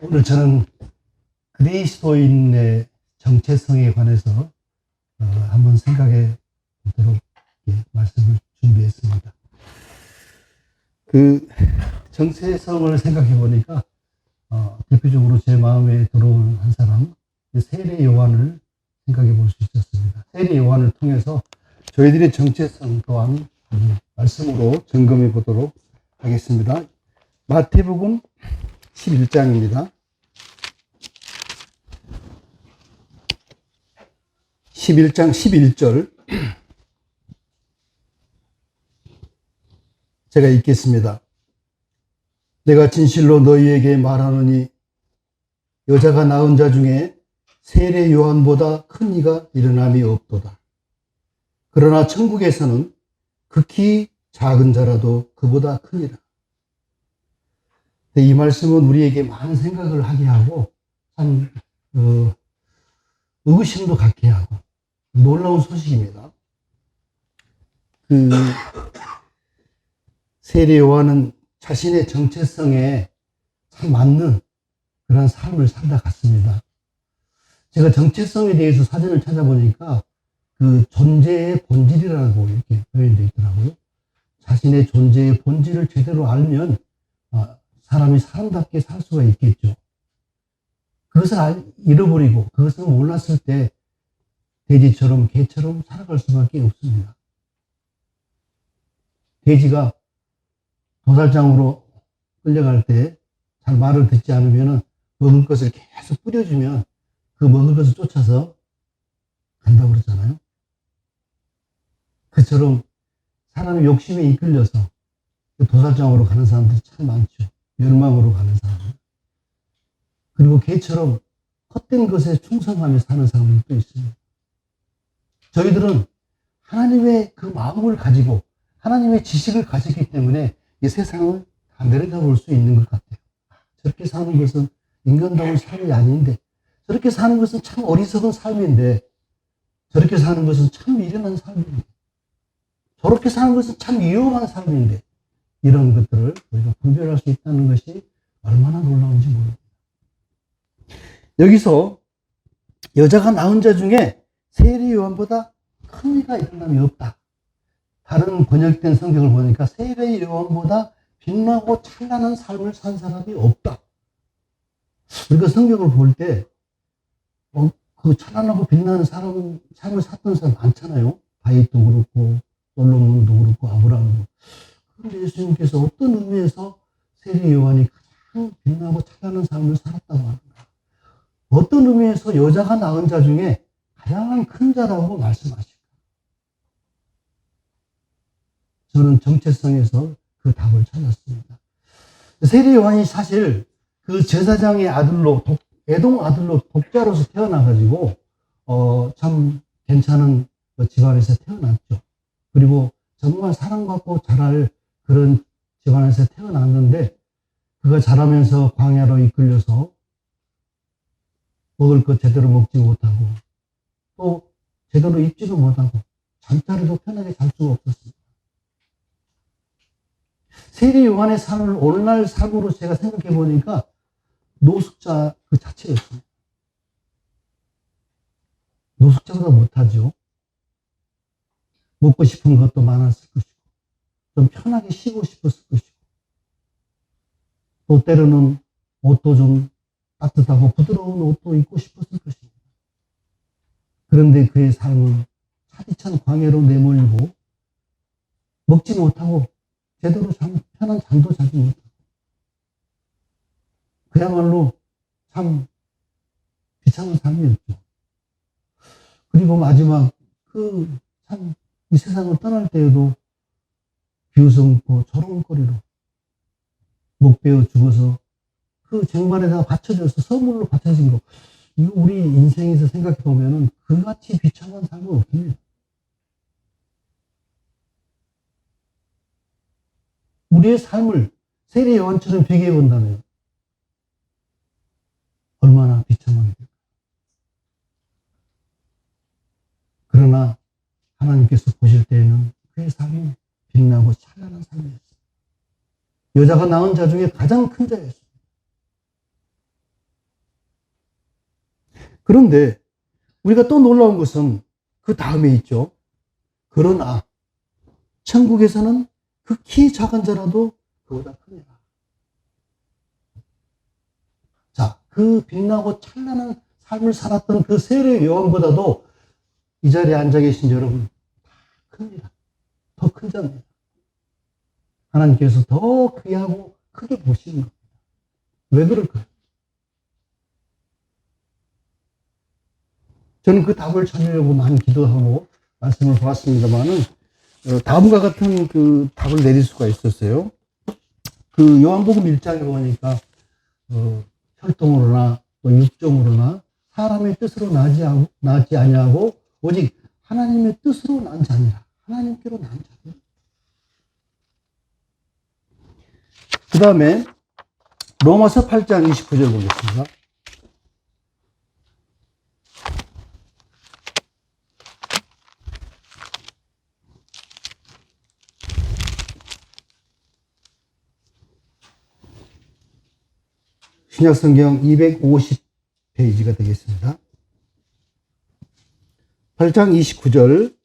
오늘 저는 그리스도인의 정체성에 관해서 한번 생각해 보도록 말씀을 준비했습니다. 그 정체성을 생각해 보니까 대표적으로 제 마음에 들어온 한 사람, 세례 요한을 생각해 볼 수 있었습니다. 세례 요한을 통해서 저희들의 정체성 또한 말씀으로 점검해 보도록 하겠습니다. 마태복음 11장입니다. 11장 11절 제가 읽겠습니다. 내가 진실로 너희에게 말하노니 여자가 낳은 자 중에 세례 요한보다 큰 이가 일어남이 없도다. 그러나 천국에서는 극히 작은 자라도 그보다 크니라. 이 말씀은 우리에게 많은 생각을 하게 하고 참 의구심도 갖게 하고 놀라운 소식입니다. 세례 요한은 자신의 정체성에 참 맞는 그런 삶을 살다 갔습니다. 제가 정체성에 대해서 사전을 찾아보니까 그 존재의 본질이라고 이렇게 표현되어 있더라고요. 자신의 존재의 본질을 제대로 알면 사람이 사람답게 살 수가 있겠죠. 그것을 잃어버리고 그것을 몰랐을 때 돼지처럼 개처럼 살아갈 수밖에 없습니다. 돼지가 도살장으로 끌려갈 때 잘 말을 듣지 않으면 먹을 것을 계속 뿌려주면 그 먹을 것을 쫓아서 간다고 그러잖아요. 그처럼 사람의 욕심에 이끌려서 도살장으로 가는 사람들이 참 많죠. 멸망으로 가는 사람. 그리고 개처럼 헛된 것에 충성하며 사는 사람들도 있습니다. 저희들은 하나님의 그 마음을 가지고 하나님의 지식을 가졌기 때문에 이 세상을 다 내려다볼 수 있는 것 같아요. 저렇게 사는 것은 인간다운 삶이 아닌데, 저렇게 사는 것은 참 어리석은 삶인데, 저렇게 사는 것은 참 미련한 삶인데, 저렇게 사는 것은 참 위험한 삶인데, 이런 것들을 우리가 분별할 수 있다는 것이 얼마나 놀라운지 모릅니다. 여기서 여자가 낳은 자 중에 세례 요한보다 큰 이가 일어남이 없다. 다른 번역된 성경을 보니까 세례 요한보다 빛나고 찬란한 삶을 산 사람이 없다. 우리가 성경을 볼 때 그 찬란하고 빛나는 삶을 샀던 사람 많잖아요. 다윗도 그렇고 솔로몬도 그렇고 아브라함도. 그런데 예수님께서 어떤 의미에서 세례 요한이 가장 빛나고 찬란한 삶을 살았다고 하는가? 어떤 의미에서 여자가 낳은 자 중에 가장 큰 자라고 말씀하실까? 저는 정체성에서 그 답을 찾았습니다. 세례 요한이 사실 그 제사장의 아들로 애동 아들로 독자로서 태어나가지고 참 괜찮은 집안에서 태어났죠. 그리고 정말 사랑받고 자랄 그런 집안에서 태어났는데 그가 자라면서 광야로 이끌려서 먹을 것 제대로 먹지 못하고 또 제대로 입지도 못하고 잠자리도 편하게 잘 수가 없었습니다. 세례 요한의 삶을 오늘날 삶으로 제가 생각해 보니까 노숙자 그 자체였습니다. 노숙자보다 못하죠. 먹고 싶은 것도 많았을 것이고 좀 편하게 쉬고 싶었을 것이고 또 때로는 옷도 좀 따뜻하고 부드러운 옷도 입고 싶었을 것입니다. 그런데 그의 삶은 차디찬 광야로 내몰리고 먹지 못하고 제대로 편한 잠도 자지 못하고 그야말로 참 비참한 삶이었죠. 그리고 마지막 참 이 세상을 떠날 때에도 비웃음고 조롱거리로 목 베어 죽어서 그 쟁반에다가 받쳐져서 선물로 받쳐진 거. 이거 우리 인생에서 생각해 보면은 그같이 비참한 삶은 없습니다. 우리의 삶을 세례 요한처럼 비교해 본다면 얼마나 비참하게 될까요? 그러나 하나님께서 보실 때에는 그의 삶이 빛나고 찬란한 삶이었습니다. 여자가 낳은 자 중에 가장 큰 자였습니다. 그런데 우리가 또 놀라운 것은 그 다음에 있죠. 그러나 천국에서는 극히 작은 자라도 그보다 크니라. 자, 그 빛나고 찬란한 삶을 살았던 그 세례 요한보다도 이 자리에 앉아 계신 여러분 큽니다. 더 큰 자입니다. 하나님께서 더 귀하고 크게 보시는 겁니다. 왜 그럴까요? 저는 그 답을 찾으려고 많이 기도하고 말씀을 보았습니다만은 다음과 같은 그 답을 내릴 수가 있었어요. 그 요한복음 1장에 보니까 혈통으로나 육종으로나 사람의 뜻으로 나지 아니하고 오직 하나님의 뜻으로 난 자니라. 하나님께로 난 자니라. 그 다음에 로마서 8장 29절 보겠습니다. 신약성경 250페이지가 되겠습니다. 8장 29절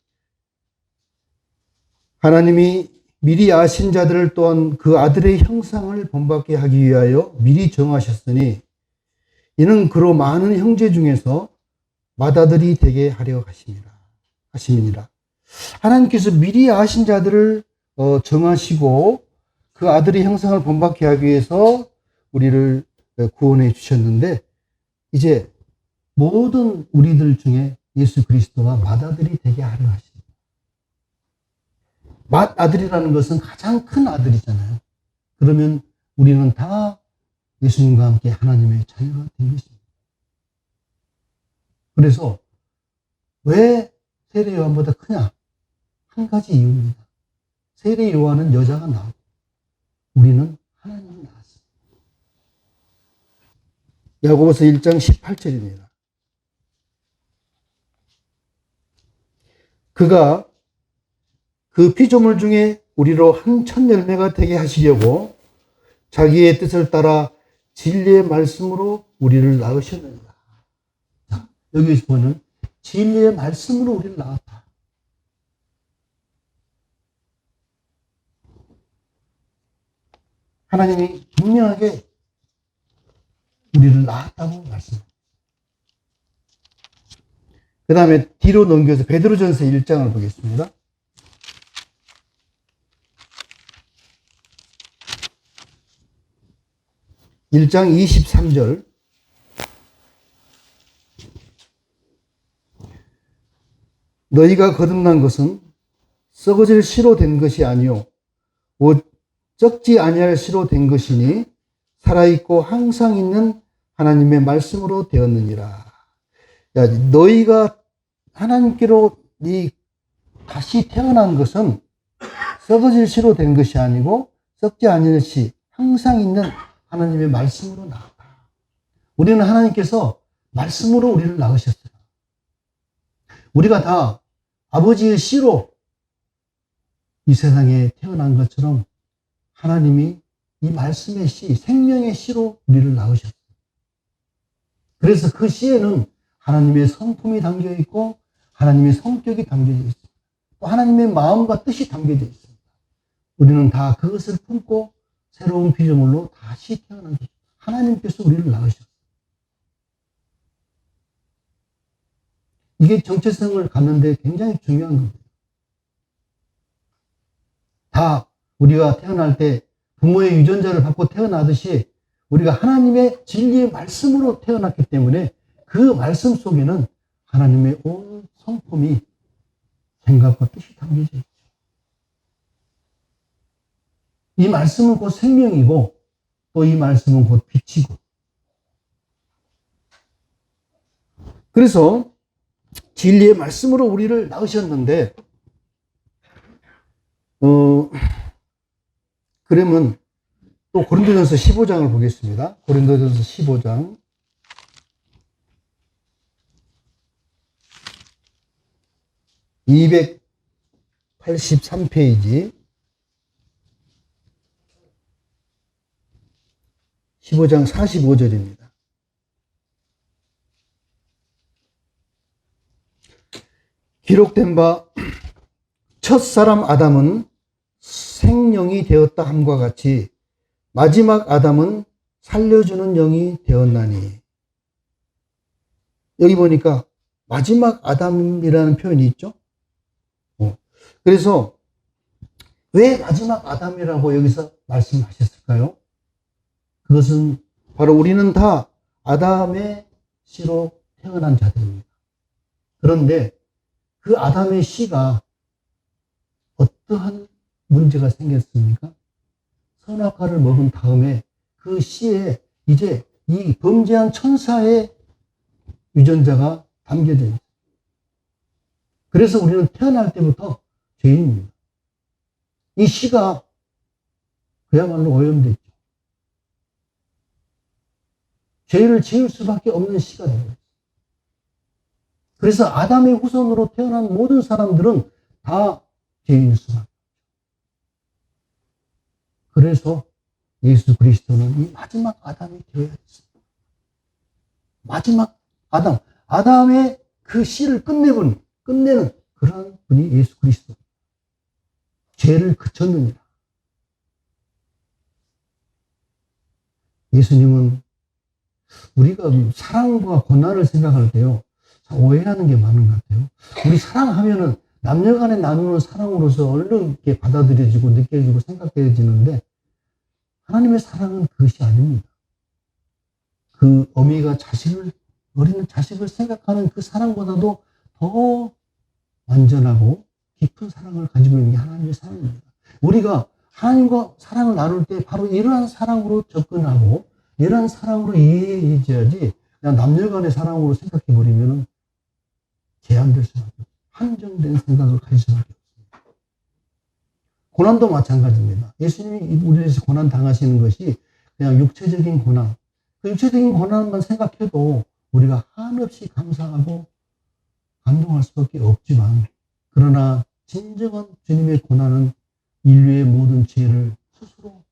하나님이 미리 아신 자들을 또한 그 아들의 형상을 본받게 하기 위하여 미리 정하셨으니 이는 그로 많은 형제 중에서 맏아들이 되게 하려 하심이니라. 하나님께서 미리 아신 자들을 정하시고 그 아들의 형상을 본받게 하기 위해서 우리를 구원해 주셨는데 이제 모든 우리들 중에 예수 그리스도가 맏아들이 되게 하려 하십니다. 맏아들이라는 것은 가장 큰 아들이잖아요. 그러면 우리는 다 예수님과 함께 하나님의 자녀가 된 것입니다. 그래서 왜 세례 요한보다 크냐? 한 가지 이유입니다. 세례 요한은 여자가 나왔고 우리는 하나님이 나왔습니다. 야고보서 1장 18절입니다. 그가 그 피조물 중에 우리로 한 첫 열매가 되게 하시려고 자기의 뜻을 따라 진리의 말씀으로 우리를 낳으셨느니라. 자, 여기서 보는 진리의 말씀으로 우리를 낳았다. 하나님이 분명하게 우리를 낳았다고 말씀합니다. 그 다음에 뒤로 넘겨서 베드로전서 1장을 보겠습니다. 1장 23절 너희가 거듭난 것은 썩어질 씨로 된 것이 아니요 곧 썩지 아니할 씨로 된 것이니 살아있고 항상 있는 하나님의 말씀으로 되었느니라. 야, 너희가 하나님께로 다시 태어난 것은 썩어질 씨로 된 것이 아니고 썩지 아니할 씨 항상 있는 하나님의 말씀으로 나왔다. 우리는 하나님께서 말씀으로 우리를 낳으셨어요. 우리가 다 아버지의 씨로 이 세상에 태어난 것처럼 하나님이 이 말씀의 씨, 생명의 씨로 우리를 낳으셨어요. 그래서 그 씨에는 하나님의 성품이 담겨 있고 하나님의 성격이 담겨져 있습니다. 또 하나님의 마음과 뜻이 담겨져 있습니다. 우리는 다 그것을 품고 새로운 피조물로 다시 태어난 것입니다. 하나님께서 우리를 낳으셨어요. 이게 정체성을 갖는데 굉장히 중요한 겁니다. 다 우리가 태어날 때 부모의 유전자를 받고 태어나듯이 우리가 하나님의 진리의 말씀으로 태어났기 때문에 그 말씀 속에는 하나님의 온 성품이 생각과 뜻이 담겨져 있죠. 이 말씀은 곧 생명이고 또 이 말씀은 곧 빛이고. 그래서 진리의 말씀으로 우리를 낳으셨는데 그러면 또 고린도전서 15장을 보겠습니다. 고린도전서 15장 283페이지 15장 45절입니다. 기록된 바 첫사람 아담은 생명이 되었다 함과 같이 마지막 아담은 살려주는 영이 되었나니. 여기 보니까 마지막 아담이라는 표현이 있죠. 그래서 왜 마지막 아담이라고 여기서 말씀하셨을까요? 그것은 바로 우리는 다 아담의 씨로 태어난 자들입니다. 그런데 그 아담의 씨가 어떠한 문제가 생겼습니까? 선악과를 먹은 다음에 그 씨에 이제 이 범죄한 천사의 유전자가 담겨져 있어요. 그래서 우리는 태어날 때부터 죄인입니다. 이 씨가 그야말로 오염되어 있죠. 죄를 지을 수밖에 없는 씨가 되는 거예요. 그래서 아담의 후손으로 태어난 모든 사람들은 다 죄인일 수밖에 없죠. 그래서 예수 그리스도는 이 마지막 아담이 되어야 했습니다. 마지막 아담, 아담의 그 씨를 끝내는 그러한 분이 예수 그리스도. 죄를 그쳤느니라. 예수님은 우리가 사랑과 고난을 생각할 때요, 오해하는 게 많은 것 같아요. 우리 사랑하면은 남녀 간에 나누는 사랑으로서 얼른 이렇게 받아들여지고 느껴지고 생각되어지는데, 하나님의 사랑은 그것이 아닙니다. 그 어미가 어린 자식을 생각하는 그 사랑보다도 더 완전하고 깊은 사랑을 가지고 있는 게 하나님의 사랑입니다. 우리가 하나님과 사랑을 나눌 때 바로 이러한 사랑으로 접근하고 이러한 사랑으로 이해해야지, 그냥 남녀 간의 사랑으로 생각해버리면 제한될 수밖에 없어요. 한정된 생각을 가질 수밖에 없습니다. 고난도 마찬가지입니다. 예수님이 우리에서 고난 당하시는 것이 그냥 육체적인 고난, 그 육체적인 고난만 생각해도 우리가 한없이 감사하고 감동할 수밖에 없지만, 그러나 진정한 주님의 고난은 인류의 모든 죄를 스스로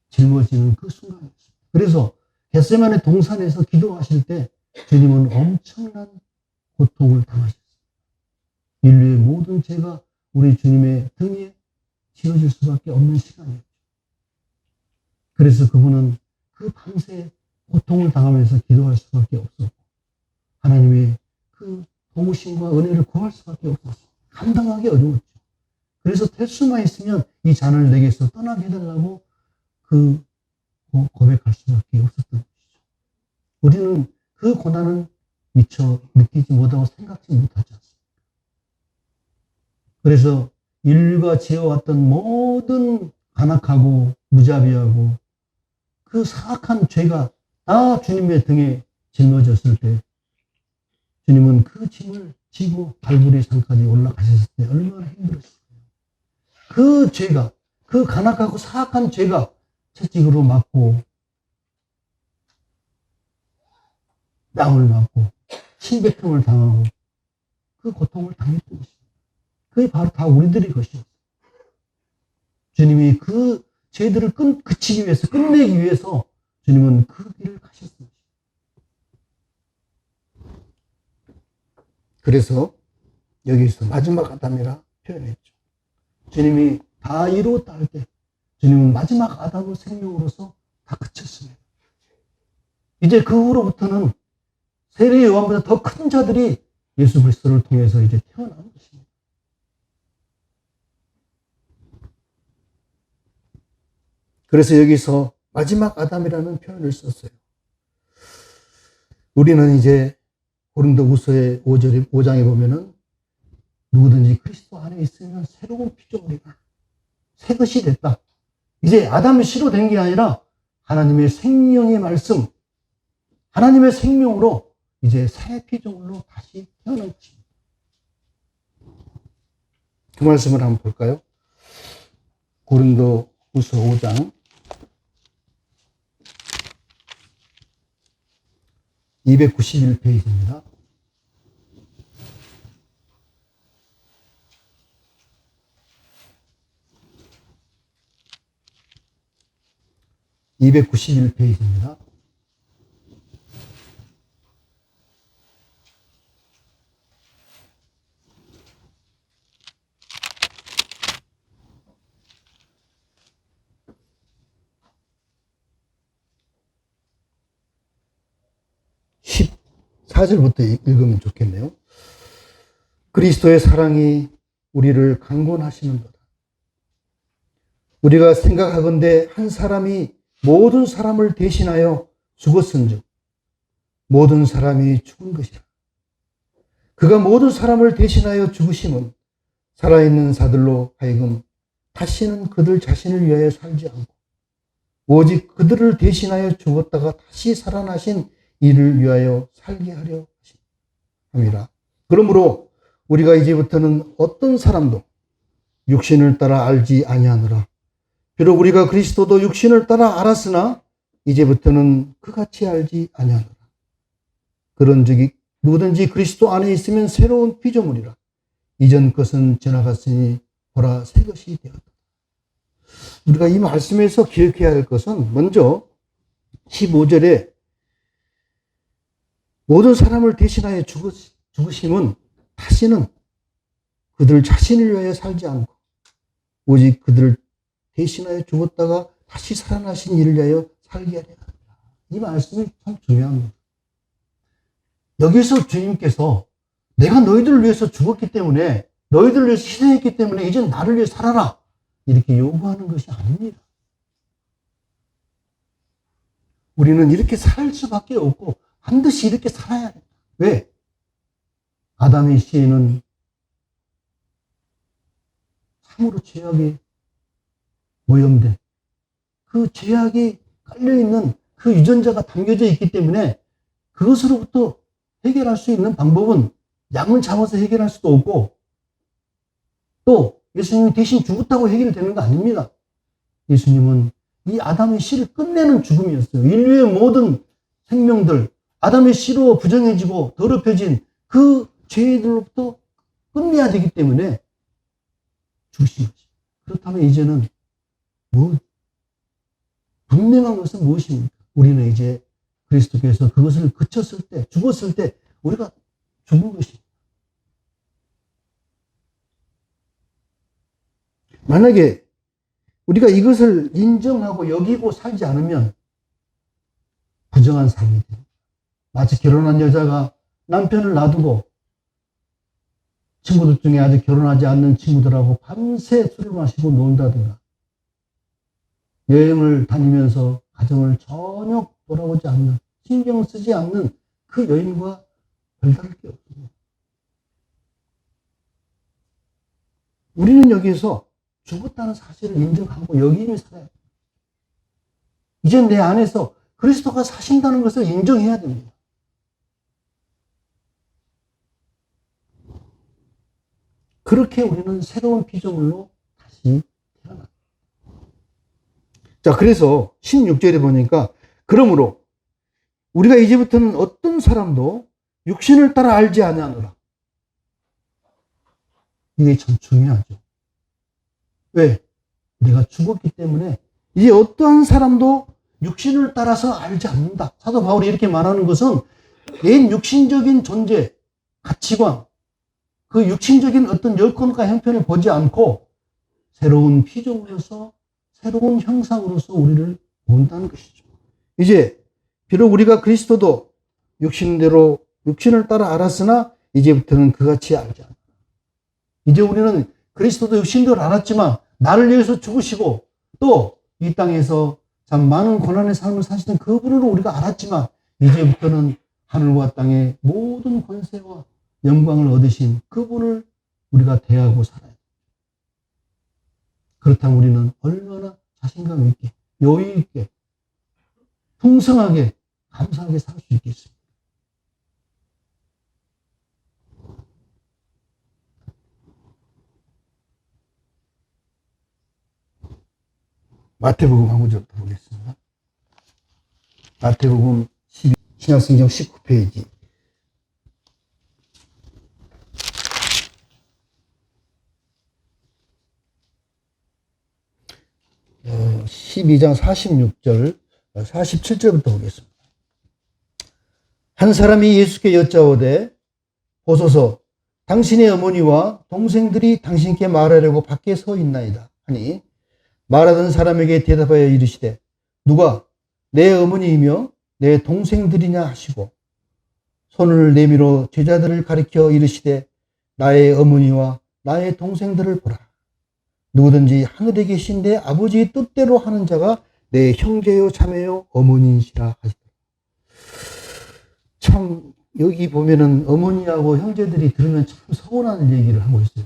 짊어지는 그 순간이었습니다. 그래서 겟세마네 동산에서 기도하실 때 주님은 엄청난 고통을 당하셨습니다. 인류의 모든 죄가 우리 주님의 등에 지어질 수밖에 없는 시간이었죠. 그래서 그분은 그 밤새 고통을 당하면서 기도할 수밖에 없었고, 하나님의 그 도우심과 은혜를 구할 수밖에 없었어요. 감당하기 어려웠죠. 그래서 될 수만 있으면 이 잔을 내게서 떠나게 해달라고 고백할 수밖에 없었던 것이죠. 우리는 그 고난은 미처 느끼지 못하고 생각지 못하지 않습니까? 그래서 인류가 지어왔던 모든 간악하고 무자비하고 그 사악한 죄가 다 주님의 등에 짊어졌을 때, 주님은 그 짐을 지고 갈보리 산까지 올라가셨을 때 얼마나 힘들었을까요? 그 죄가, 그 간악하고 사악한 죄가 채찍으로 맞고 뺨을 맞고 침뱉음을 당하고 그 고통을 당했던 것입니다. 그게 바로 다 우리들의 것이었어요. 주님이 그 죄들을 그치기 위해서, 끝내기 위해서 주님은 그 길을 가셨습니다. 그래서 여기서 마지막 아담이라 표현했죠. 주님이 다 이루었다 할 때 주님은 마지막 아담의 생명으로서 다 그쳤습니다. 이제 그 후로부터는 세례 요한보다 더 큰 자들이 예수 그리스도를 통해서 이제 태어나는 것입니다. 그래서 여기서 마지막 아담이라는 표현을 썼어요. 우리는 이제 고린도후서의 5장에 보면은 누구든지 그리스도 안에 있으면 새로운 피조물이다. 새 것이 됐다. 이제 아담의 씨로 된 게 아니라 하나님의 생명의 말씀, 하나님의 생명으로 이제 새 피조물로 다시 태어난 것입니다. 그 말씀을 한번 볼까요? 고린도후서 5장 291페이지입니다. (291페이지입니다) 4절부터 읽으면 좋겠네요. 그리스도의 사랑이 우리를 강권하시는도다. 우리가 생각하건대 한 사람이 모든 사람을 대신하여 죽었은즉 모든 사람이 죽은 것이라. 그가 모든 사람을 대신하여 죽으심은 살아있는 자들로 하여금 다시는 그들 자신을 위하여 살지 않고 오직 그들을 대신하여 죽었다가 다시 살아나신 이를 위하여 살게 하려 하심이라. 그러므로 우리가 이제부터는 어떤 사람도 육신을 따라 알지 아니하노라. 비록 우리가 그리스도도 육신을 따라 알았으나 이제부터는 그같이 알지 아니하노라. 그런즉 누구든지 그리스도 안에 있으면 새로운 피조물이라. 이전 것은 지나갔으니 보라 새 것이 되었다. 우리가 이 말씀에서 기억해야 할 것은 먼저 15절에 모든 사람을 대신하여 죽으심은 다시는 그들 자신을 위하여 살지 않고 오직 그들을 대신하여 죽었다가 다시 살아나신 이를 위하여 살게 하려 합니다. 이 말씀이 참 중요합니다. 여기서 주님께서 내가 너희들을 위해서 죽었기 때문에 너희들을 위해서 희생했기 때문에 이제 나를 위해 살아라 이렇게 요구하는 것이 아닙니다. 우리는 이렇게 살 수밖에 없고 반드시 이렇게 살아야 합니다. 왜? 아담의 씨에는 참으로 죄악이 오염된 그 죄악이 깔려있는 그 유전자가 담겨져 있기 때문에 그것으로부터 해결할 수 있는 방법은 약을 잡아서 해결할 수도 없고 또 예수님이 대신 죽었다고 해결되는 거 아닙니다. 예수님은 이 아담의 씨를 끝내는 죽음이었어요. 인류의 모든 생명들, 아담의 씨로 부정해지고 더럽혀진 그 죄들로부터 끝내야 되기 때문에 죽으신 거죠. 그렇다면 이제는 분명한 것은 무엇입니까? 우리는 이제 그리스도께서 그것을 그쳤을 때, 죽었을 때 우리가 죽은 것입니다. 만약에 우리가 이것을 인정하고 여기고 살지 않으면 부정한 삶이 됩니다. 마치 결혼한 여자가 남편을 놔두고 친구들 중에 아직 결혼하지 않는 친구들하고 밤새 술을 마시고 논다든가 여행을 다니면서 가정을 전혀 돌아보지 않는 신경 쓰지 않는 그 여인과 별다를 게 없습니다. 우리는 여기에서 죽었다는 사실을 인정하고 여기며 살아야 됩니다. 이제 내 안에서 그리스도가 사신다는 것을 인정해야 됩니다. 그렇게 우리는 새로운 피조물로 다시 태어납니다. 자, 그래서 16절에 보니까 그러므로 우리가 이제부터는 어떤 사람도 육신을 따라 알지 아니하노라. 이게 참 중요하죠. 왜? 내가 죽었기 때문에 이제 어떠한 사람도 육신을 따라서 알지 않는다. 사도 바울이 이렇게 말하는 것은 옛 육신적인 존재, 가치관, 그 육신적인 어떤 여건과 형편을 보지 않고 새로운 피조물로서 새로운 형상으로서 우리를 본다는 것이죠. 이제 비록 우리가 그리스도도 육신을 따라 알았으나 이제부터는 그같이 알지 않는다. 이제 우리는 그리스도도 육신대로 알았지만 나를 위해서 죽으시고 또 이 땅에서 참 많은 고난의 삶을 사시는 그분으로 우리가 알았지만 이제부터는 하늘과 땅의 모든 권세와 영광을 얻으신 그분을 우리가 대하고 살아야 됩니다. 그렇다면 우리는 얼마나 자신감 있게 여유 있게 풍성하게 감사하게 살 수 있겠습니까? 마태복음 한 구절 보겠습니다. 마태복음 12, 신약성경 19페이지. 12장 46절, 47절부터 보겠습니다. 한 사람이 예수께 여짜오되 보소서 당신의 어머니와 동생들이 당신께 말하려고 밖에 서 있나이다 하니 말하던 사람에게 대답하여 이르시되 누가 내 어머니이며 내 동생들이냐 하시고 손을 내밀어 제자들을 가리켜 이르시되 나의 어머니와 나의 동생들을 보라. 누구든지 하늘에 계신 내 아버지의 뜻대로 하는 자가 내 형제요 자매요 어머니이시라 하시더라. 참 여기 보면은 어머니하고 형제들이 들으면 참 서운한 얘기를 하고 있어요.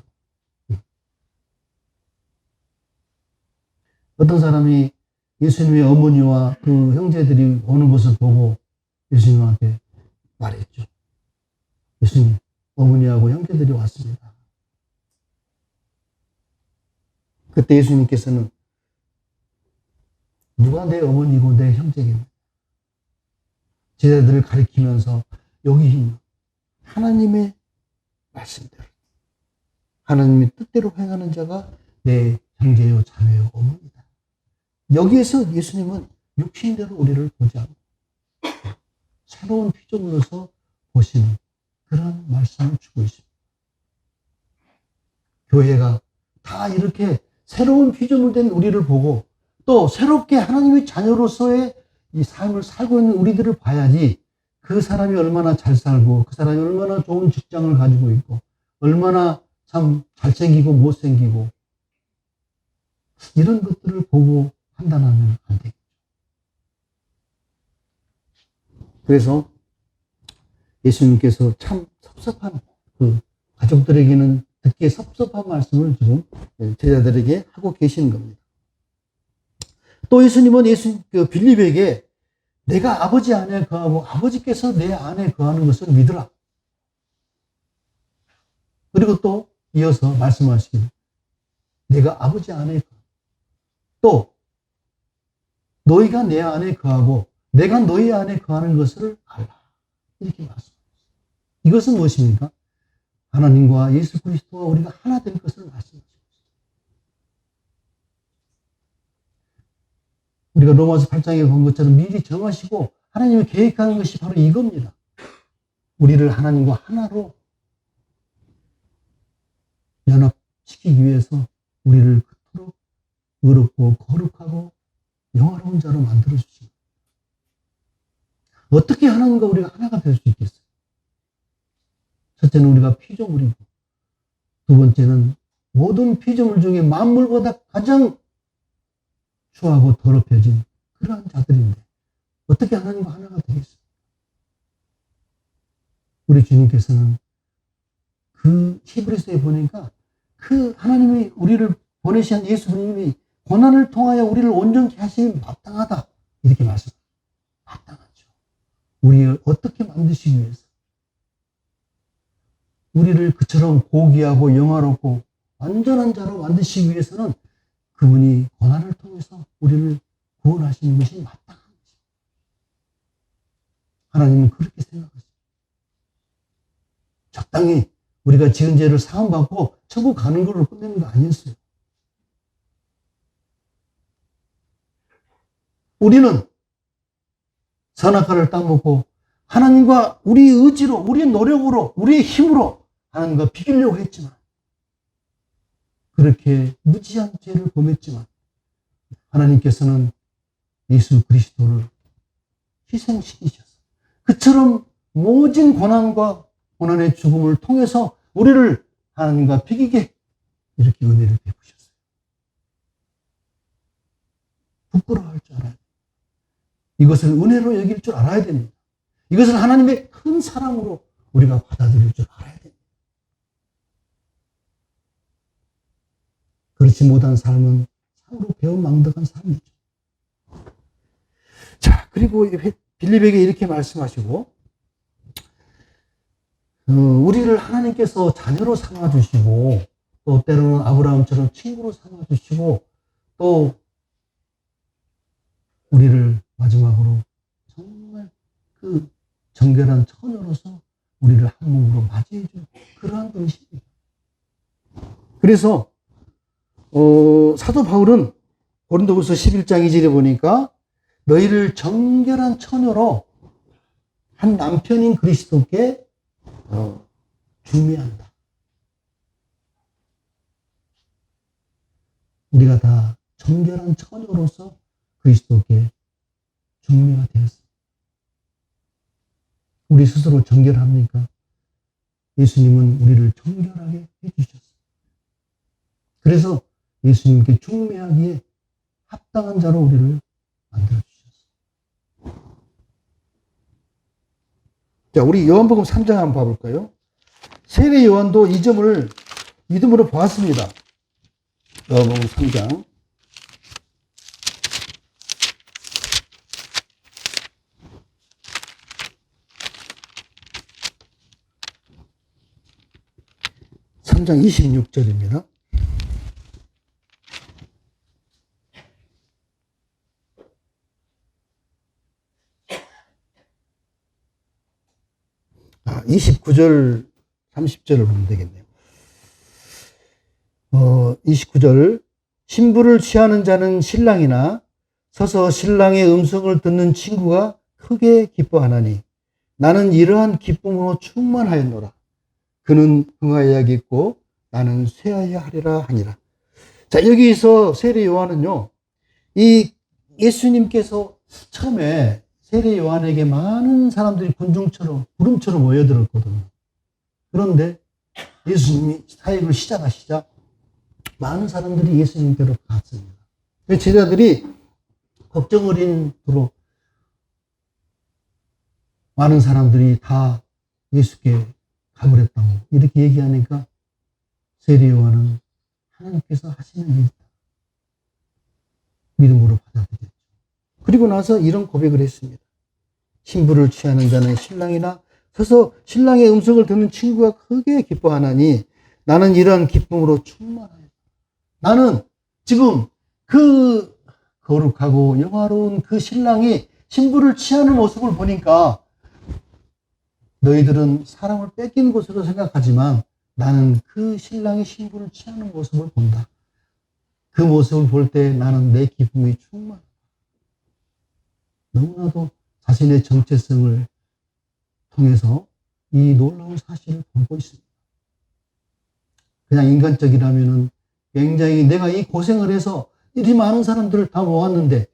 어떤 사람이 예수님의 어머니와 그 형제들이 오는 것을 보고 예수님한테 말했죠. 예수님, 어머니하고 형제들이 왔습니다. 그때 예수님께서는 누가 내 어머니고 내 형제겠냐? 제자들을 가리키면서 여기 하나님의 말씀대로 하나님의 뜻대로 행하는 자가 내 형제요 자매요 어머니다. 여기에서 예수님은 육신대로 우리를 보지 않고 새로운 피조물로서 보시는 그런 말씀을 주고 있습니다. 교회가 다 이렇게 새로운 피조물 된 우리를 보고 또 새롭게 하나님의 자녀로서의 이 삶을 살고 있는 우리들을 봐야지 그 사람이 얼마나 잘 살고 그 사람이 얼마나 좋은 직장을 가지고 있고 얼마나 참 잘생기고 못생기고 이런 것들을 보고 판단하면 안 되겠죠. 그래서 예수님께서 참 섭섭한 그 가족들에게는 듣기에 섭섭한 말씀을 지금 제자들에게 하고 계시는 겁니다. 또 예수님은 빌립에게 내가 아버지 안에 거하고 아버지께서 내 안에 거하는 것을 믿으라. 그리고 또 이어서 말씀하시기를 내가 아버지 안에 또 너희가 내 안에 거하고 내가 너희 안에 거하는 것을 알라. 이렇게 말씀합니다. 이것은 무엇입니까? 하나님과 예수 그리스도와 우리가 하나 된 것을 말씀하십니다. 우리가 로마서 8장에 본 것처럼 미리 정하시고 하나님이 계획하는 것이 바로 이겁니다. 우리를 하나님과 하나로 연합시키기 위해서 우리를 그토록 의롭고 거룩하고 영화로운 자로 만들어주십니다. 어떻게 하나님과 우리가 하나가 될 수 있겠어요? 첫째는 우리가 피조물이고 두 번째는 모든 피조물 중에 만물보다 가장 추하고 더럽혀진 그러한 자들인데 어떻게 하나님과 하나가 되겠어요? 우리 주님께서는 그 히브리서에 보니까 그 하나님이 우리를 보내신 예수님이 고난을 통하여 우리를 온전케 하심이 마땅하다 이렇게 말씀합니다. 마땅하죠. 우리를 어떻게 만드시기 위해서 우리를 그처럼 고귀하고 영화롭고 완전한 자로 만드시기 위해서는 그분이 고난을 통해서 우리를 구원하시는 것이 마땅한 것입니다. 하나님은 그렇게 생각하십니다. 적당히 우리가 지은 죄를 사함받고 천국 가는 걸로 끝내는 거 아니었어요. 우리는 선악과를 따먹고 하나님과 우리의 의지로, 우리의 노력으로, 우리의 힘으로 하나님과 비기려고 했지만 그렇게 무지한 죄를 범했지만 하나님께서는 예수 그리스도를 희생시키셨어요. 그처럼 모진 고난과 고난의 죽음을 통해서 우리를 하나님과 비기게 이렇게 은혜를 베푸셨어요. 부끄러워할 줄 알아야 돼요. 이것을 은혜로 여길 줄 알아야 됩니다. 이것을 하나님의 큰 사랑으로 우리가 받아들일 줄 알아야 됩니다. 그렇지 못한 삶은 참으로 배은망덕한 삶이죠. 자, 그리고 빌립에게 이렇게 말씀하시고 우리를 하나님께서 자녀로 삼아주시고 또 때로는 아브라함처럼 친구로 삼아주시고 또 우리를 마지막으로 정말 그 정결한 처녀로서 우리를 한 몸으로 맞이해준 그러한 분이십니다. 그래서 사도 바울은 고린도후서 11장 2절에 보니까 너희를 정결한 처녀로 한 남편인 그리스도께 중매한다. 우리가 다 정결한 처녀로서 그리스도께 중매가 되었습니다. 우리 스스로 정결합니까? 예수님은 우리를 정결하게 해주셨어요. 그래서 예수님께 중매하기에 합당한 자로 우리를 만들어주셨어요. 자, 우리 요한복음 3장 한번 봐볼까요? 세례 요한도 이 점을 믿음으로 보았습니다. 요한복음 3장. 장 26절입니다. 아, 29절, 30절을 보면 되겠네요. 29절. 신부를 취하는 자는 신랑이나 서서 신랑의 음성을 듣는 친구가 크게 기뻐하나니 나는 이러한 기쁨으로 충만하였노라. 그는 흥하여야겠고 나는 쇠하여 하리라 하니라. 자, 여기서 세례 요한은요, 이 예수님께서 처음에 세례 요한에게 많은 사람들이 군중처럼 구름처럼 모여들었거든요. 그런데 예수님이 사역을 시작하시자 많은 사람들이 예수님께로 갔습니다. 제자들이 걱정 어린 두로 많은 사람들이 다 예수께 가버렸다고 이렇게 얘기하니까 세례 요한은 하나님께서 하시는 일이다. 믿음으로 받아들였죠. 그리고 나서 이런 고백을 했습니다. 신부를 취하는 자는 신랑이나 서서 신랑의 음성을 듣는 친구가 크게 기뻐하나니 나는 이러한 기쁨으로 충만하였다. 나는 지금 그 거룩하고 영화로운 그 신랑이 신부를 취하는 모습을 보니까 너희들은 사람을 뺏긴 것으로 생각하지만 나는 그 신랑이 신부를 취하는 모습을 본다. 그 모습을 볼 때 나는 내 기쁨이 충만하다. 너무나도 자신의 정체성을 통해서 이 놀라운 사실을 보고 있습니다. 그냥 인간적이라면은 굉장히 내가 이 고생을 해서 이리 많은 사람들을 다 모았는데,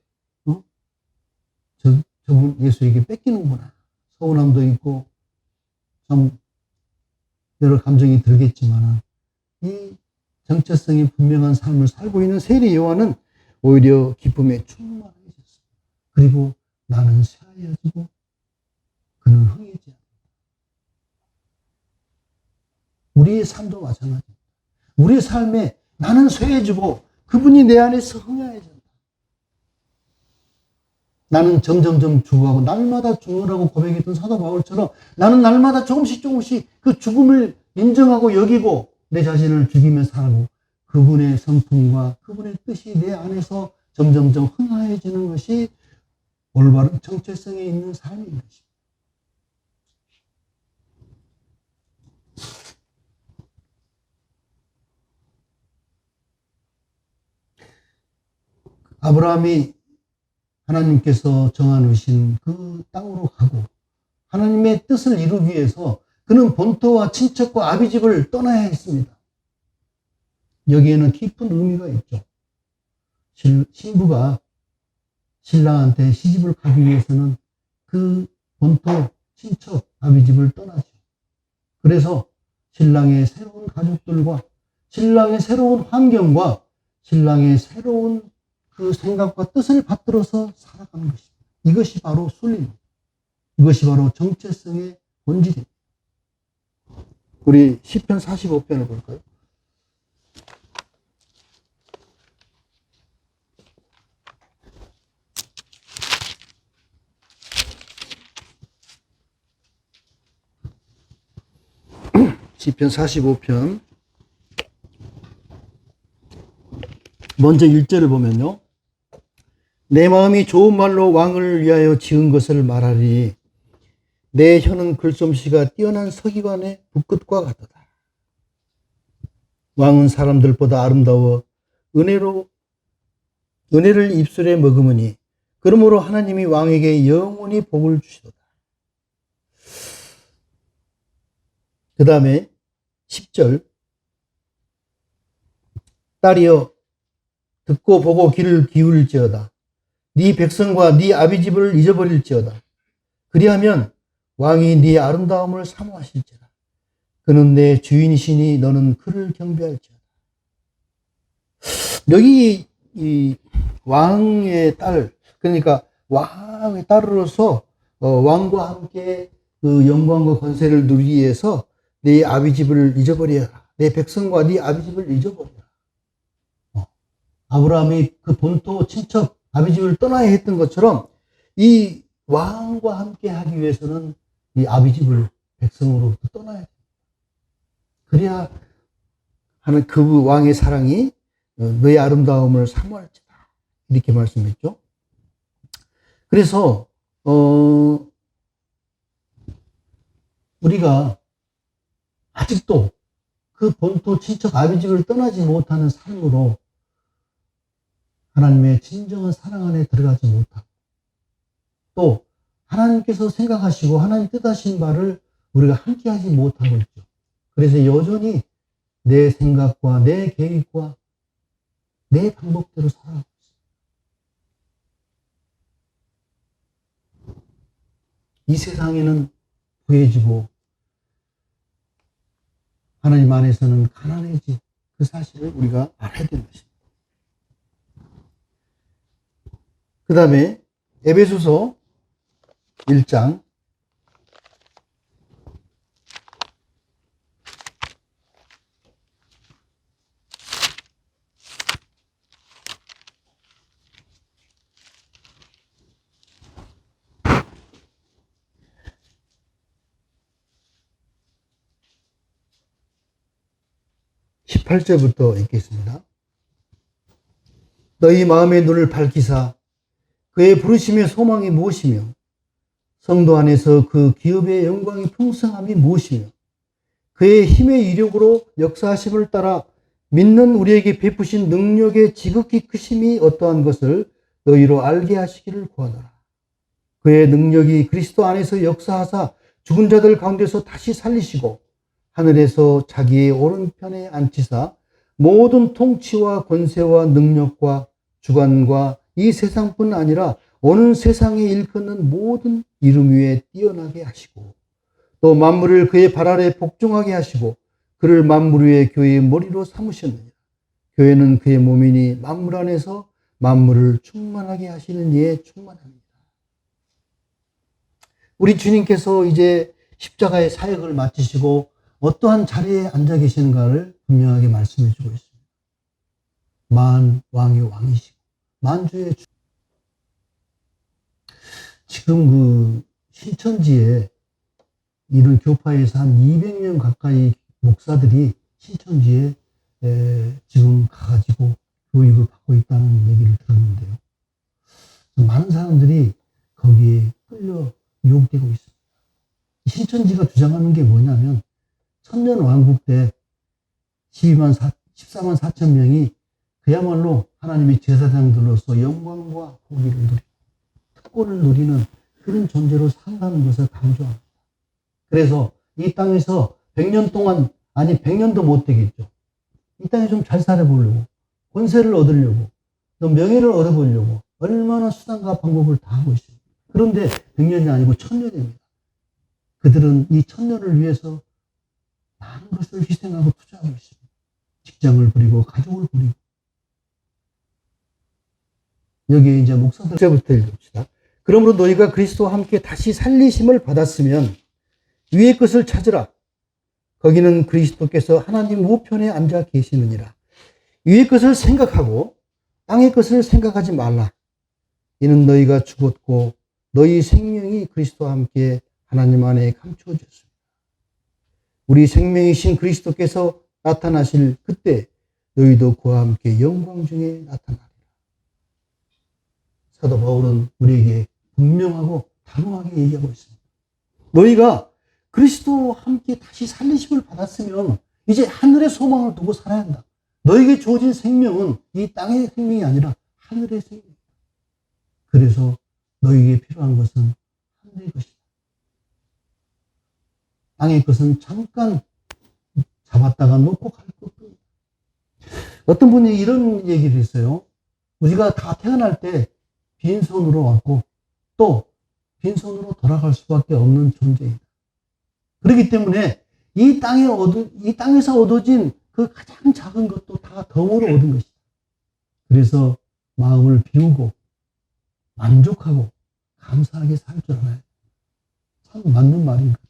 저분 예수에게 뺏기는구나. 서운함도 있고, 좀 여러 감정이 들겠지만, 이 정체성이 분명한 삶을 살고 있는 세례 요한은 오히려 기쁨에 충만해졌습니다. 그리고 나는 쇠하여지고 그는 흥해지 않는다. 우리의 삶도 마찬가지입니다. 우리의 삶에 나는 쇠해지고 그분이 내 안에서 흥해진다. 나는 점점점 죽어가고 날마다 죽으라고 고백했던 사도 바울처럼 나는 날마다 조금씩 그 죽음을 인정하고 여기고 내 자신을 죽이며 살고 그분의 성품과 그분의 뜻이 내 안에서 점점점 흥해지는 것이 올바른 정체성에 있는 삶인 것입니다. 아브라함이 하나님께서 정하신 그 땅으로 가고 하나님의 뜻을 이루기 위해서 그는 본토와 친척과 아비집을 떠나야 했습니다. 여기에는 깊은 의미가 있죠. 신부가 신랑한테 시집을 가기 위해서는 그 본토, 친척, 아비집을 떠나죠. 그래서 신랑의 새로운 가족들과 신랑의 새로운 환경과 신랑의 새로운 그 생각과 뜻을 받들어서 살아가는 것입니다. 이것이 바로 순리입니다. 이것이 바로 정체성의 본질입니다. 우리 시편 45편을 볼까요? 시편 45편 먼저 1절을 보면요. 내 마음이 좋은 말로 왕을 위하여 지은 것을 말하리. 내 혀는 글솜씨가 뛰어난 서기관의 붓끝과 같도다. 왕은 사람들보다 아름다워 은혜를 입술에 머금으니 그러므로 하나님이 왕에게 영원히 복을 주시도다. 그 다음에 10절 딸이여 듣고 보고 귀를 기울일지어다. 네 백성과 네 아비집을 잊어버릴지어다. 그리하면 왕이 네 아름다움을 사모하실지라. 그는 내 주인이시니 너는 그를 경배할지어다. 여기 이 왕의 딸, 그러니까 왕의 딸으로서 왕과 함께 그 영광과 권세를 누리기 위해서 네 아비 집을 잊어버려라. 내 백성과 네 아비 집을 잊어버려라. 아브라함이 그 본토 친척 아비 집을 떠나야 했던 것처럼 이 왕과 함께 하기 위해서는 이 아비 집을 백성으로부터 떠나야 됩니다. 그래야 하는 그 왕의 사랑이 너의 아름다움을 사모할지다. 이렇게 말씀했죠. 그래서 우리가 아직도 그 본토 친척 아비 집을 떠나지 못하는 삶으로 하나님의 진정한 사랑 안에 들어가지 못하고 또 하나님께서 생각하시고 하나님 뜻하신 바를 우리가 함께 하지 못하고 있죠. 그래서 여전히 내 생각과 내 계획과 내 방법대로 살아가고 있습니다. 이 세상에는 부해지고 하나님 안에서는 가난해지 그 사실을 우리가 알아야 되는 것입니다. 그 다음에 에베소서 1장 18절부터 읽겠습니다. 너희 마음의 눈을 밝히사 그의 부르심의 소망이 무엇이며 성도 안에서 그 기업의 영광이 풍성함이 무엇이며 그의 힘의 이력으로 역사하심을 따라 믿는 우리에게 베푸신 능력의 지극히 크심이 어떠한 것을 너희로 알게 하시기를 구하노라. 그의 능력이 그리스도 안에서 역사하사 죽은 자들 가운데서 다시 살리시고 하늘에서 자기의 오른편에 앉히사 모든 통치와 권세와 능력과 주관과 이 세상뿐 아니라 오는 세상에 일컫는 모든 이름 위에 뛰어나게 하시고 또 만물을 그의 발 아래 복종하게 하시고 그를 만물 위에 교회의 머리로 삼으셨느니라. 교회는 그의 몸이니 만물 안에서 만물을 충만하게 하시는 이에 충만합니다. 우리 주님께서 이제 십자가의 사역을 마치시고 어떠한 자리에 앉아 계시는가를 분명하게 말씀해 주고 있습니다. 만왕의 왕이시고 만주의 주. 지금 그 신천지에 이런 교파에서 한 200명 가까이 목사들이 신천지에 지금 가가지고 교육을 받고 있다는 얘기를 들었는데요. 많은 사람들이 거기에 끌려 유혹되고 있습니다. 신천지가 주장하는 게 뭐냐면 천년 왕국 때 14만 4천 명이 그야말로 하나님의 제사장들로서 영광과 보기를 누리고 특권을 누리는 그런 존재로 산다는 것을 강조합니다. 그래서 이 땅에서 100년 동안, 아니 100년도 못 되겠죠. 이 땅에 좀 잘 살아보려고, 권세를 얻으려고, 또 명예를 얻어보려고 얼마나 수단과 방법을 다 하고 있습니다. 그런데 100년이 아니고 1000년입니다. 그들은 이 1000년을 위해서 많은 것을 희생하고 투자하고 있습니다. 직장을 버리고 가족을 버리고. 여기에 이제 목사들 부터 읽읍시다. 그러므로 너희가 그리스도와 함께 다시 살리심을 받았으면 위의 것을 찾으라. 거기는 그리스도께서 하나님 우편에 앉아 계시느니라. 위의 것을 생각하고 땅의 것을 생각하지 말라. 이는 너희가 죽었고 너희 생명이 그리스도와 함께 하나님 안에 감추어졌습니다. 우리 생명이신 그리스도께서 나타나실 그때 너희도 그와 함께 영광 중에 나타나리라. 사도 바울은 우리에게 분명하고 단호하게 얘기하고 있습니다. 너희가 그리스도와 함께 다시 살리심을 받았으면 이제 하늘의 소망을 두고 살아야 한다. 너에게 주어진 생명은 이 땅의 생명이 아니라 하늘의 생명이다. 그래서 너에게 필요한 것은 하늘의 것이다. 땅의 것은 잠깐 잡았다가 놓고 갈 것뿐이다. 어떤 분이 이런 얘기를 했어요. 우리가 다 태어날 때 빈손으로 왔고 또 빈손으로 돌아갈 수밖에 없는 존재이다. 그렇기 때문에 이 땅에서 얻어진 그 가장 작은 것도 다 덤으로 얻은 것이다. 그래서 마음을 비우고 만족하고 감사하게 살 줄 알아야 돼. 참 맞는 말인 것 같아요.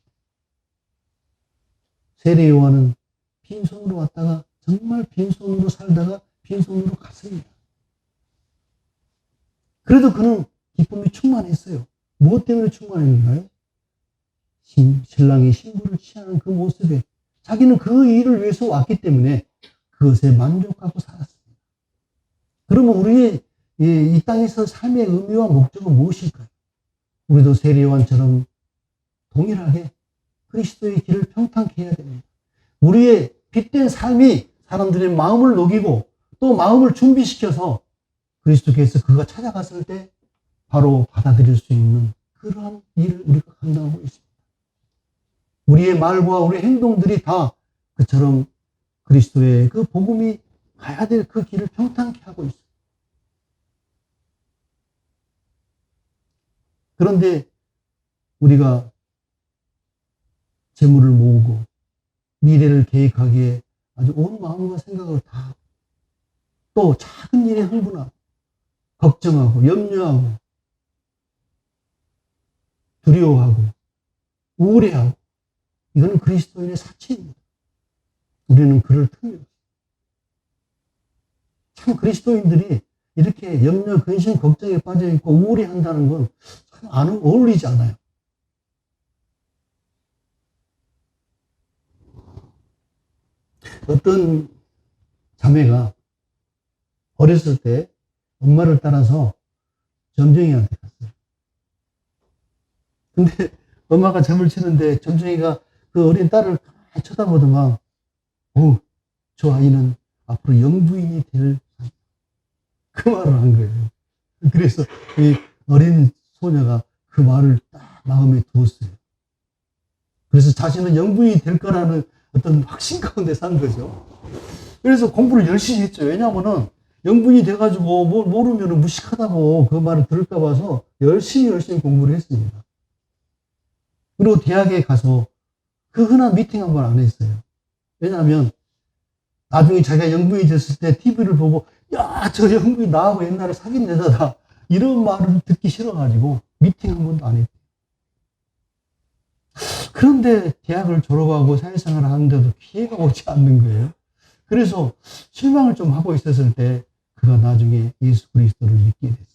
세례 요한은 빈손으로 왔다가 정말 빈손으로 살다가 빈손으로 갔습니다. 그래도 그는 기쁨이 충만했어요. 무엇 때문에 충만했는가요? 신랑이 신부를 취하는 그 모습에 자기는 그 일을 위해서 왔기 때문에 그것에 만족하고 살았습니다. 그러면 우리의 이 땅에서 삶의 의미와 목적은 무엇일까요? 우리도 세례 요한처럼 동일하게 그리스도의 길을 평탄케 해야 됩니다. 우리의 빛된 삶이 사람들의 마음을 녹이고 또 마음을 준비시켜서 그리스도께서 그가 찾아갔을 때 바로 받아들일 수 있는 그러한 일을 우리가 감당하고 있습니다. 우리의 말과 우리의 행동들이 다 그처럼 그리스도의 그 복음이 가야 될 그 길을 평탄케 하고 있습니다. 그런데 우리가 재물을 모으고 미래를 계획하기에 아주 온 마음과 생각을 다 또 작은 일에 흥분하고 걱정하고 염려하고 두려워하고 우울해하고 이거는 그리스도인의 사치입니다. 우리는 그럴 틈이 없어요. 참 그리스도인들이 이렇게 염려, 근심, 걱정에 빠져있고 우울해한다는 건 참 안 어울리지 않아요. 어떤 자매가 어렸을 때 엄마를 따라서 점쟁이한테 갔어요. 근데 엄마가 점을 치는데 점쟁이가 그 어린 딸을 가만히 쳐다보더만, 저 아이는 앞으로 영부인이 될, 그 말을 한 거예요. 그래서 이 어린 소녀가 그 말을 딱 마음에 두었어요. 그래서 자신은 영부인이 될 거라는 어떤 확신 가운데 산 거죠. 그래서 공부를 열심히 했죠. 왜냐하면은 영부인이 돼가지고 뭘 모르면 무식하다고 그 말을 들을까 봐서 열심히 공부를 했습니다. 그리고 대학에 가서 그 흔한 미팅 한 번 안 했어요. 왜냐하면 나중에 자기가 영부인이 됐을 때 TV를 보고 야, 저 영부인 나하고 옛날에 사귄 여자다 이런 말을 듣기 싫어가지고 미팅 한 번도 안 했대요. 그런데 대학을 졸업하고 사회생활을 하는데도 기회가 오지 않는 거예요. 그래서 실망을 좀 하고 있었을 때 그가 나중에 예수 그리스도를 믿게 됐어요.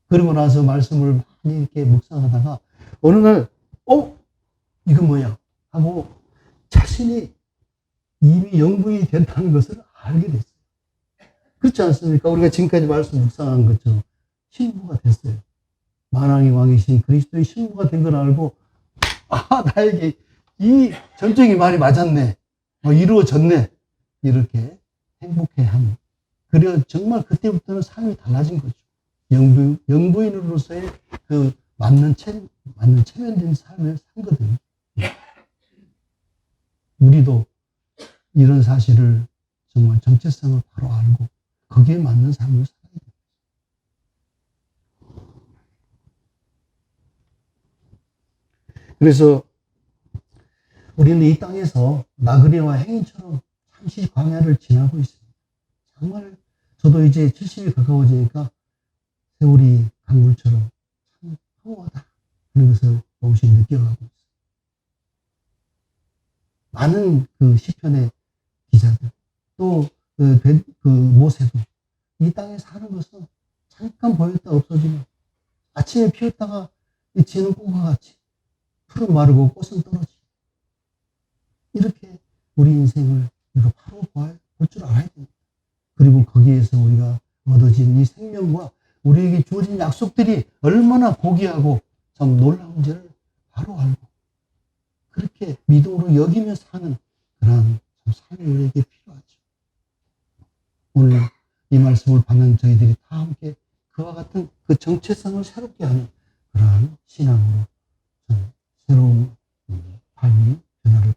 그러고 나서 말씀을 많이 이렇게 묵상하다가 어느 날 이거 뭐야 하고 자신이 이미 영부인이 된다는 것을 알게 됐어요. 그렇지 않습니까? 우리가 지금까지 말씀 묵상한 것처럼 신부가 됐어요. 만왕의 왕이신 그리스도의 신부가 된 걸 알고 나에게 이 점쟁이 말이 맞았네. 이루어졌네. 이렇게 행복해하는. 그래야 정말 그때부터는 삶이 달라진 거죠. 영부인으로서의 그 맞는 체면된 삶을 산거든요. 우리도 이런 사실을 정말 정체성을 바로 알고 거기에 맞는 삶을 살아야 됩니다. 그래서 우리는 이 땅에서 나그네와 행인처럼 잠시 광야를 지나고 있습니다. 정말 저도 이제 70이 가까워지니까 세월이 강물처럼 참 허무하다 하는 것을 조금씩 느껴가고 있어요. 많은 그 시편의 기자들 또 그 모세도 이 땅에 사는 것은 잠깐 보였다 없어지면 아침에 피었다가 지는 꽃과 같이 풀은 마르고 꽃은 떨어지고 이렇게 우리 인생을 우리가 바로 볼 줄 알아야 됩니다. 그리고 거기에서 우리가 얻어진 이 생명과 우리에게 주어진 약속들이 얼마나 고귀하고 참 놀라운지를 바로 알고 그렇게 믿음으로 여기며 사는 그러한 삶이 우리에게 필요하죠. 오늘 이 말씀을 받는 저희들이 다 함께 그와 같은 그 정체성을 새롭게 하는 그러한 신앙으로 새로운 삶이 변화를